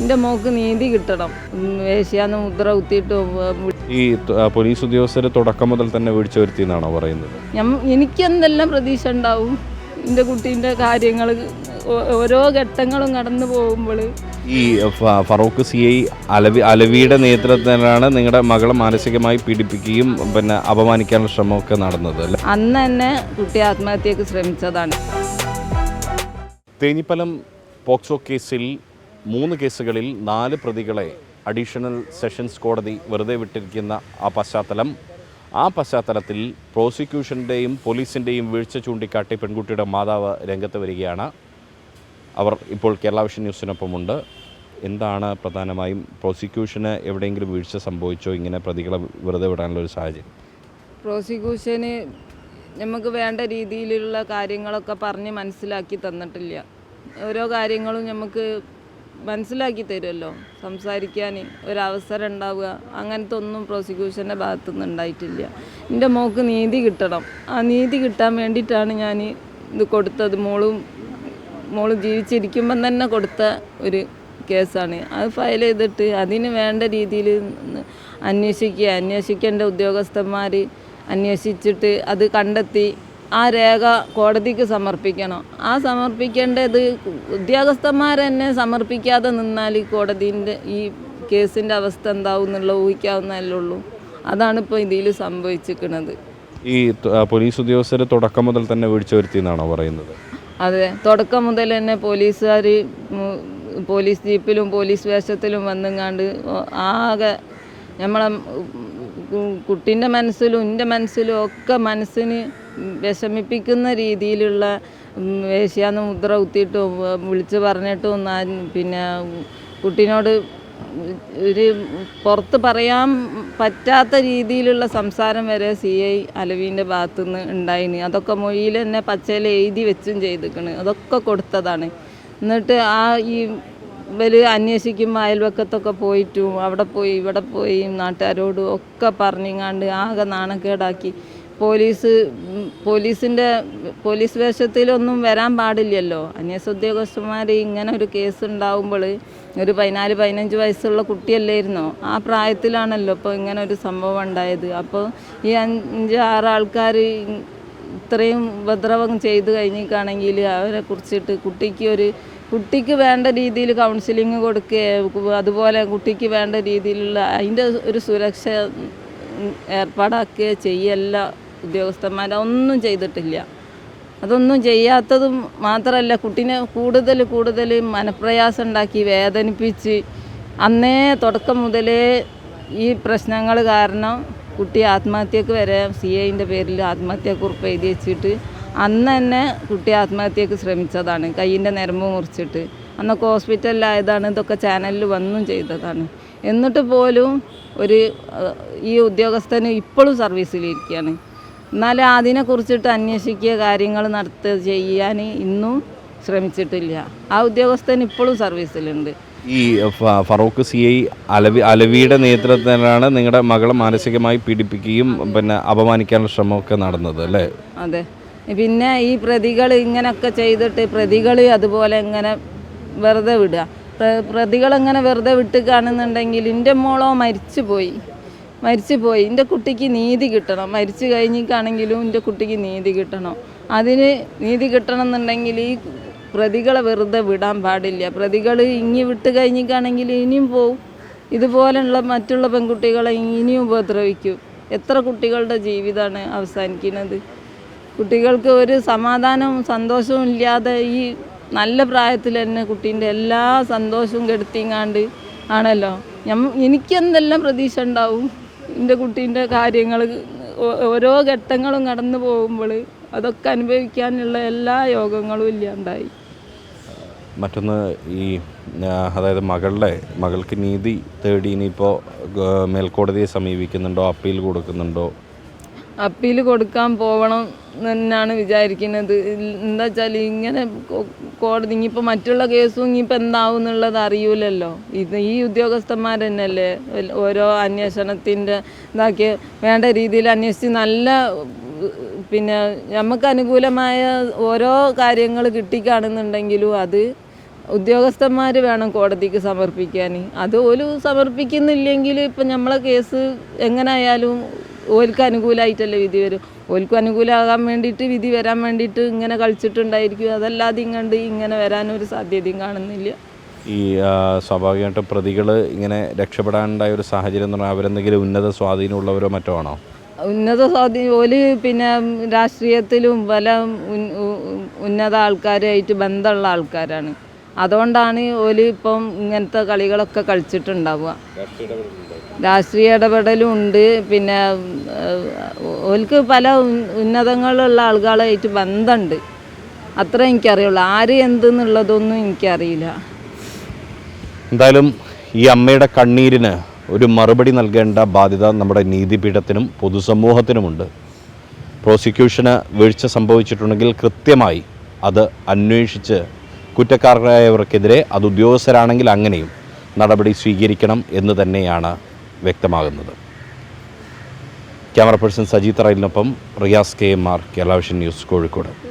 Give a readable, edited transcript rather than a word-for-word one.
എൻ്റെ മോൾക്ക് നീതി കിട്ടണം. വേശ്യാന്ന് മുദ്ര കുത്തിയിട്ട് ഈ പോലീസ് ഉദ്യോഗസ്ഥർ തുടക്കം മുതൽ തന്നെ വീഴ്ച വരുത്തിയെന്നാണോ പറയുന്നത്? എനിക്കെന്തെല്ലാം പ്രതീക്ഷ ഉണ്ടാവും? എൻ്റെ കുട്ടീൻ്റെ കാര്യങ്ങൾ ഓരോ ഘട്ടങ്ങളും കടന്നു പോകുമ്പോൾ ഈ ഫറൂഖ് CI അലവിയുടെ നേതൃത്വത്തിലാണ് നിങ്ങളുടെ മകളെ മാനസികമായി പീഡിപ്പിക്കുകയും പിന്നെ അപമാനിക്കാനുള്ള ശ്രമമൊക്കെ നടന്നത് അല്ലേ? അന്ന് തന്നെ കുട്ടി ആത്മഹത്യക്ക് ശ്രമിച്ചതാണ്. തേഞ്ഞിപ്പലം പോക്സോ കേസിൽ 3 കേസുകളിൽ 4 പ്രതികളെ അഡീഷണൽ സെഷൻസ് കോടതി വെറുതെ വിട്ടിരിക്കുന്ന ആ പശ്ചാത്തലത്തിൽ പ്രോസിക്യൂഷൻ്റെയും പോലീസിൻ്റെയും വീഴ്ച ചൂണ്ടിക്കാട്ടി പെൺകുട്ടിയുടെ മാതാവ് രംഗത്ത് വരികയാണ്. അവർ ഇപ്പോൾ കേരള വിഷൻ ന്യൂസിനൊപ്പമുണ്ട്. എന്താണ് പ്രധാനമായും പ്രോസിക്യൂഷന് എവിടെയെങ്കിലും വീഴ്ച സംഭവിച്ചോ ഇങ്ങനെ പ്രതികളെ വെറുതെ വിടാനുള്ള ഒരു സാഹചര്യം? പ്രോസിക്യൂഷന് നമുക്ക് വേണ്ട രീതിയിലുള്ള കാര്യങ്ങളൊക്കെ പറഞ്ഞ് മനസ്സിലാക്കി തന്നിട്ടില്ല. ഓരോ കാര്യങ്ങളും നമുക്ക് മനസ്സിലാക്കി തരുമല്ലോ, സംസാരിക്കാൻ ഒരവസരം ഉണ്ടാവുക, അങ്ങനത്തെ ഒന്നും പ്രോസിക്യൂഷൻ്റെ ഭാഗത്തുനിന്ന് ഉണ്ടായിട്ടില്ല. എൻ്റെ മോൾക്ക് നീതി കിട്ടണം. ആ നീതി കിട്ടാൻ വേണ്ടിയിട്ടാണ് ഞാൻ ഇത് കൊടുത്തത്. മോള് ജീവിച്ചിരിക്കുമ്പം തന്നെ കൊടുത്ത ഒരു കേസാണ്. അത് ഫയൽ ചെയ്തിട്ട് അതിന് വേണ്ട രീതിയിൽ അന്വേഷിക്കേണ്ട ഉദ്യോഗസ്ഥന്മാർ അന്വേഷിച്ചിട്ട് അത് കണ്ടെത്തി ആ രേഖ കോടതിക്ക് സമർപ്പിക്കണം. ആ സമർപ്പിക്കേണ്ടത് ഉദ്യോഗസ്ഥന്മാർ തന്നെ സമർപ്പിക്കാതെ നിന്നാൽ കോടതിൻ്റെ ഈ കേസിൻ്റെ അവസ്ഥ എന്താവും എന്നുള്ള ഊഹിക്കാവുന്നതല്ലേ ഉള്ളൂ. അതാണിപ്പോൾ ഇതിൽ സംഭവിച്ചിരിക്കുന്നത്. ഈ പോലീസ് ഉദ്യോഗസ്ഥർ തുടക്കം മുതൽ തന്നെ വീഴ്ച വരുത്തിയെന്നാണോ പറയുന്നത്? അതെ, തുടക്കം മുതൽ തന്നെ പോലീസുകാർ പോലീസ് ജീപ്പിലും പോലീസ് വേഷത്തിലും വന്നെങ്ങാണ്ട് ആകെ നമ്മളെ കുട്ടീൻ്റെ മനസ്സിലും എൻ്റെ മനസ്സിലും ഒക്കെ മനസ്സിന് വിഷമിപ്പിക്കുന്ന രീതിയിലുള്ള വേശ്യാന്ന് മുദ്ര കുത്തിയിട്ടും വിളിച്ച് പറഞ്ഞിട്ടും പിന്നെ കുട്ടീനോട് ഒരു പുറത്ത് പറയാൻ പറ്റാത്ത രീതിയിലുള്ള സംസാരം വരെ CI അലവീൻ്റെ ഭാഗത്തുനിന്ന് ഉണ്ടായിന്. അതൊക്കെ മൊഴിയിൽ തന്നെ പച്ചയിൽ എഴുതി വെച്ചും ചെയ്തിരിക്കണ്. അതൊക്കെ കൊടുത്തതാണ്. എന്നിട്ട് ഈ ഇവർ അന്വേഷിക്കുമ്പോൾ അയൽവക്കത്തൊക്കെ പോയിട്ടും അവിടെ പോയി ഇവിടെ പോയി നാട്ടുകാരോടും ഒക്കെ പറഞ്ഞിങ്ങാണ്ട് ആകെ നാണക്കേടാക്കി. പോലീസ് വേഷത്തിലൊന്നും വരാൻ പാടില്ലല്ലോ. അന്വേഷണ ഉദ്യോഗസ്ഥന്മാർ ഇങ്ങനെ ഒരു കേസ് ഉണ്ടാവുമ്പോൾ ഒരു 14-15 വയസ്സുള്ള കുട്ടിയല്ലായിരുന്നോ? ആ പ്രായത്തിലാണല്ലോ ഇപ്പോൾ ഇങ്ങനെ ഒരു സംഭവം ഉണ്ടായത്. അപ്പോൾ ഈ 5-6 ആൾക്കാർ ഇത്രയും ഉപദ്രവം ചെയ്ത് കഴിഞ്ഞിട്ടാണെങ്കിൽ അവരെ കുറിച്ചിട്ട് കുട്ടിക്ക് വേണ്ട രീതിയിൽ കൗൺസിലിങ് കൊടുക്കുക, അതുപോലെ കുട്ടിക്ക് വേണ്ട രീതിയിലുള്ള അതിൻ്റെ ഒരു സുരക്ഷ ഏർപ്പാടാക്കുക ചെയ്യല്ല ഉദ്യോഗസ്ഥന്മാർ. ഒന്നും ചെയ്തിട്ടില്ല. അതൊന്നും ചെയ്യാത്തതും മാത്രമല്ല, കുട്ടീനെ കൂടുതൽ മനപ്രയാസം ഉണ്ടാക്കി വേദനിപ്പിച്ച് അന്നേ തുടക്കം മുതലേ ഈ പ്രശ്നങ്ങൾ കാരണം കുട്ടി ആത്മഹത്യക്ക് വരെ CIൻ്റെ പേരിൽ ആത്മഹത്യക്കുറിപ്പ് എഴുതി വെച്ചിട്ട് അന്ന് തന്നെ കുട്ടി ആത്മഹത്യക്ക് ശ്രമിച്ചതാണ്. കയ്യിൻ്റെ ഞരമ്പ് മുറിച്ചിട്ട് അന്നൊക്കെ ഹോസ്പിറ്റലിലായതാണ്. ഇതൊക്കെ ചാനലിൽ വന്നും ചെയ്തതാണ്. എന്നിട്ട് പോലും ഈ ഉദ്യോഗസ്ഥന് ഇപ്പോഴും സർവീസിലിരിക്കുകയാണ്. എന്നാലും അതിനെക്കുറിച്ചിട്ട് അന്വേഷിക്കുക, കാര്യങ്ങൾ ചെയ്യാൻ ഇന്നും ശ്രമിച്ചിട്ടില്ല. ആ ഉദ്യോഗസ്ഥൻ ഇപ്പോഴും സർവീസിലുണ്ട്. ഈ ഫറൂഖ് CI അലവിയുടെ നേതൃത്വത്തിലാണ് നിങ്ങളുടെ മകളെ മാനസികമായി പീഡിപ്പിക്കുകയും പിന്നെ അപമാനിക്കാനുള്ള ശ്രമമൊക്കെ നടന്നത് അല്ലേ? അതെ. പിന്നെ ഈ പ്രതികൾ ഇങ്ങനെയൊക്കെ ചെയ്തിട്ട് പ്രതികൾ അതുപോലെ ഇങ്ങനെ വെറുതെ വിടുക. പ്രതികളിങ്ങനെ വെറുതെ വിട്ട് കാണുന്നുണ്ടെങ്കിൽ എൻ്റെ മോളോ മരിച്ചു പോയി. എൻ്റെ കുട്ടിക്ക് നീതി കിട്ടണം. മരിച്ചു കഴിഞ്ഞിട്ടാണെങ്കിലും എൻ്റെ കുട്ടിക്ക് നീതി കിട്ടണം. അതിന് നീതി കിട്ടണം എന്നുണ്ടെങ്കിൽ ഈ പ്രതികളെ വെറുതെ വിടാൻ പാടില്ല. പ്രതികൾ ഇങ്ങി വിട്ട് കഴിഞ്ഞിട്ടാണെങ്കിൽ ഇനിയും പോവും. ഇതുപോലുള്ള മറ്റുള്ള പെൺകുട്ടികളെ ഇനിയും ഉപദ്രവിക്കും. എത്ര കുട്ടികളുടെ ജീവിതമാണ് അവസാനിക്കുന്നത്? കുട്ടികൾക്ക് ഒരു സമാധാനവും സന്തോഷവും ഇല്ലാതെ ഈ നല്ല പ്രായത്തിൽ തന്നെ കുട്ടീൻ്റെ എല്ലാ സന്തോഷവും കെടുത്തിങ്ങാണ്ട് ആണല്ലോ. എനിക്കെന്തെല്ലാം പ്രതീക്ഷ ഉണ്ടാവും? എൻ്റെ കുട്ടീൻ്റെ കാര്യങ്ങൾ ഓരോ ഘട്ടങ്ങളും കടന്നു പോകുമ്പോൾ അതൊക്കെ അനുഭവിക്കാനുള്ള എല്ലാ യോഗങ്ങളും ഇല്ലാണ്ടായി. മറ്റൊന്ന് അതായത് മകൾക്ക് നീതി തേടി ഇനിയിപ്പോൾ മേൽക്കോടതിയെ സമീപിക്കുന്നുണ്ടോ? അപ്പീൽ കൊടുക്കുന്നുണ്ടോ? അപ്പീൽ കൊടുക്കാൻ പോകണം എന്നാണ് വിചാരിക്കുന്നത്. എന്താ വെച്ചാൽ ഇങ്ങനെ കോടതി ഇനിയിപ്പോൾ മറ്റുള്ള കേസും ഇനിയിപ്പോൾ എന്താവും എന്നുള്ളത് അറിയില്ലല്ലോ. ഈ ഉദ്യോഗസ്ഥന്മാർ തന്നെയല്ലേ ഓരോ അന്വേഷണത്തിൻ്റെ ഇതാക്കി വേണ്ട രീതിയിൽ അന്വേഷിച്ച് നല്ല പിന്നെ നമുക്ക് അനുകൂലമായ ഓരോ കാര്യങ്ങൾ കിട്ടിക്കാണുന്നുണ്ടെങ്കിലും അത് ഉദ്യോഗസ്ഥന്മാർ വേണം കോടതിക്ക് സമർപ്പിക്കാൻ. അത് ഓല് സമർപ്പിക്കുന്നില്ലെങ്കിൽ ഇപ്പം നമ്മളെ കേസ് എങ്ങനെയായാലും ഓൽക്ക് അനുകൂലമായിട്ടല്ലേ വിധി വരും. ഓൽക്കും അനുകൂലമാകാൻ വേണ്ടിയിട്ട് വിധി വരാൻ വേണ്ടിയിട്ട് ഇങ്ങനെ കളിച്ചിട്ടുണ്ടായിരിക്കും. അതല്ലാതെ ഇങ്ങനെ വരാനൊരു സാധ്യതയും കാണുന്നില്ല. ഈ സ്വാഭാവികമായിട്ടും പ്രതികൾ ഇങ്ങനെ രക്ഷപ്പെടാനുണ്ടായ ഒരു സാഹചര്യം എന്ന് പറഞ്ഞാൽ അവരെന്തെങ്കിലും ഉന്നത സ്വാധീനമുള്ളവരോ മറ്റോ ആണോ? ഉന്നത സ്വാധീനം ഓല് പിന്നെ രാഷ്ട്രീയത്തിലും പല ഉന്നത ആൾക്കാരുമായിട്ട് ബന്ധമുള്ള ആൾക്കാരാണ്. അതുകൊണ്ടാണ് ഓല് ഇപ്പം ഇങ്ങനത്തെ കളികളൊക്കെ കളിച്ചിട്ടുണ്ടാവുക. രാഷ്ട്രീയ ഇടപെടലും ഉണ്ട്. പിന്നെ ഓൽക്ക് പല ഉന്നതങ്ങളുള്ള ആളുകളായിട്ട് ബന്ധമുണ്ട്. അത്ര എനിക്കറിയുള്ളൂ. ആര് എന്തെന്നുള്ളതൊന്നും എനിക്കറിയില്ല. എന്തായാലും ഈ അമ്മയുടെ കണ്ണീരിന് ഒരു മറുപടി നൽകേണ്ട ബാധ്യത നമ്മുടെ നീതിപീഠത്തിനും പൊതുസമൂഹത്തിനുമുണ്ട്. പ്രോസിക്യൂഷന് വീഴ്ച സംഭവിച്ചിട്ടുണ്ടെങ്കിൽ കൃത്യമായി അത് അന്വേഷിച്ച് കുറ്റക്കാരായവർക്കെതിരെ അത് ഉദ്യോഗസ്ഥരാണെങ്കിൽ അങ്ങനെയും നടപടി സ്വീകരിക്കണം എന്ന് തന്നെയാണ് വ്യക്തമാകുന്നത്. ക്യാമറ പേഴ്സൺ സജി തറയിലിനൊപ്പം Riyas KMR, Kerala Vision News, Kozhikode.